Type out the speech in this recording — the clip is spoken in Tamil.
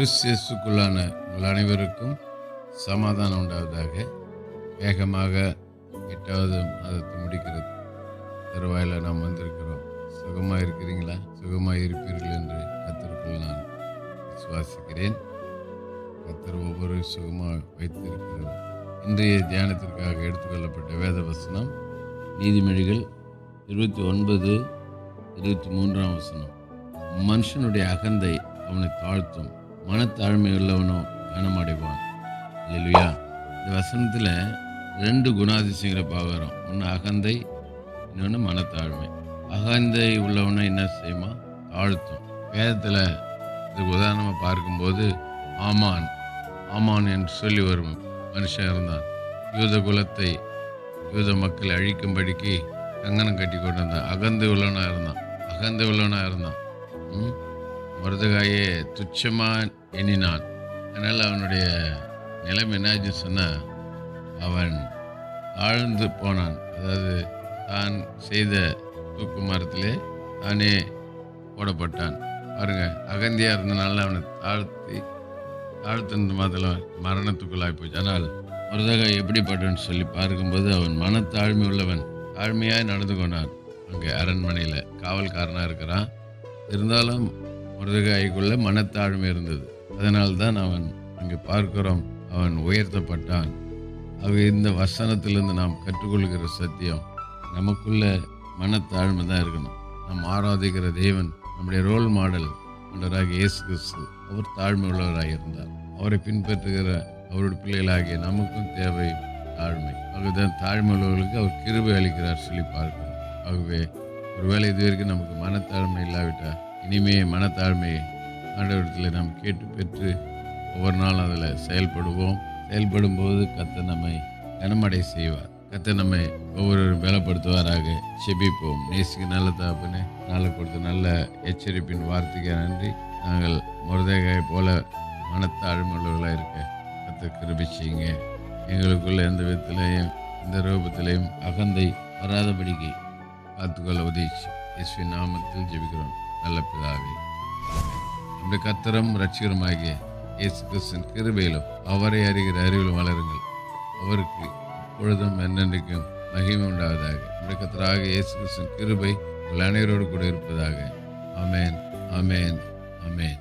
கிறிஸ்துக்குள்ளான உங்கள் அனைவருக்கும் சமாதானம் உண்டாவதாக. வேகமாக 8வது மாதத்தை முடிக்கிறது தருவாயில் நாம் வந்திருக்கிறோம். சுகமாக இருக்கிறீங்களா? சுகமாக இருப்பீர்கள் என்று கர்த்தருக்குள் நான் விசுவாசிக்கிறேன். கர்த்தர் ஒவ்வொரு சுகமாக வைத்திருக்கிறோம். இன்றைய தியானத்திற்காக எடுத்துக்கொள்ளப்பட்ட வேத வசனம் நீதிமொழிகள் 29:23 வசனம். மனுஷனுடைய அகந்தை அவனை தாழ்த்தும், மனத்தாழ்மை உள்ளவனோ கனமடைவான். இல்லையா? இந்த வசனத்தில் 2 குணாதிசயங்களை பார்க்குறோம். ஒன்று அகந்தை, இன்னொன்று மனத்தாழ்மை. அகந்தை உள்ளவனை என்ன செய்யுமா? தாழ்த்தும். வேதத்தில் இதுக்கு உதாரணமாக பார்க்கும்போது ஆமான் என்று சொல்லி வரும் மனுஷன் இருந்தான். யூத குலத்தை, யூத மக்களை அழிக்கும்படிக்கு கங்கணம் கட்டி கொண்டு இருந்தான். அகந்தை உள்ளவனாக இருந்தான். மொர்தெகாயை துச்சமாக எண்ணினான். அதனால் அவனுடைய நிலைமை என்னாச்சு சொன்னால், அவன் தாழ்ந்து போனான். அதாவது தான் செய்த தூக்கு மரத்திலே தானே போடப்பட்டான். பாருங்க, அகந்தியாக இருந்தனால அவனை தாழ்த்தின மாதிரி மரணத்துக்குள்ளாகி போச்சு. ஆனால் மொர்தெகாய் எப்படிப்பட்டவன் சொல்லி பார்க்கும்போது, அவன் மனத்தாழ்மை உள்ளவன், தாழ்மையாக நடந்து கொண்டான். அங்கே அரண்மனையில் காவல்காரனாக இருக்கிறான். இருந்தாலும் மொர்தெகாய்க்குள்ள மனத்தாழ்மை இருந்தது. அதனால்தான் அவன் அங்கே பார்க்கிறோம், அவன் உயர்த்தப்பட்டான். இந்த வசனத்திலிருந்து நாம் கற்றுக்கொள்கிற சத்தியம், நமக்குள்ள மனத்தாழ்மை தான் இருக்கணும். நாம் ஆராதிக்கிற தேவன், நம்முடைய ரோல் மாடல் ஆண்டவராகிய இயேசு கிறிஸ்து, அவர் தாழ்மை உள்ளவராக இருந்தார். அவரை பின்பற்றுகிற அவருடைய பிள்ளைகளாகிய நமக்கும் தேவை தாழ்மை. அதுதான் தாழ்மை உள்ளவர்களுக்கு அவர் கிருபை அளிக்கிறார் சொல்லி பார்க்கிறோம். ஆகவே ஒருவேளை இது வரைக்கும் நமக்கு மனத்தாழ்மை இல்லாவிட்டால், இனிமே மனத்தாழ்மையை ஆண்டவரிடத்தில் நாம் கேட்டு பெற்று ஒவ்வொரு நாளும் அதில் செயல்படும் போது கர்த்தர் நம்மை கனமடை செய்வார். கர்த்தர் நம்மை ஒவ்வொருவரும் பலப்படுத்துவாராக. செபிப்போம். நேசிக்க நல்ல தகப்பனே, நாளை கொடுத்த நல்ல எச்சரிப்பின் வார்த்தைக்கு நன்றி. நாங்கள் மொர்தெகாயை போல மனத்தாழ்மையுள்ளவர்களாக இருக்க கர்த்தர் கிருபை செய்யுங்க. எங்களுக்குள்ள எந்த விதத்திலையும் எந்த ரூபத்திலையும் அகந்தை வராதபடிக்கு காத்துக்கொள்ள உதவிச்சு இயேசுவின் நாமத்தில் ஜெபிக்கிறோம் நல்ல பிதாவே. நம்முடைய கர்த்தரும் இரட்சகருமாகிய இயேசு கிறிஸ்துவின் கிருபையிலும் அவரை அறிகிற அறிவிலும் வளருங்கள். அவருக்கு இப்பொழுதும் என்னென்றைக்கும் மகிமை உண்டாவதாக. நம்முடைய கர்த்தராகிய இயேசு கிறிஸ்துவின் கிருபை உங்கள் அனைவரோடு கூட இருப்பதாக. ஆமென், ஆமென், ஆமென்.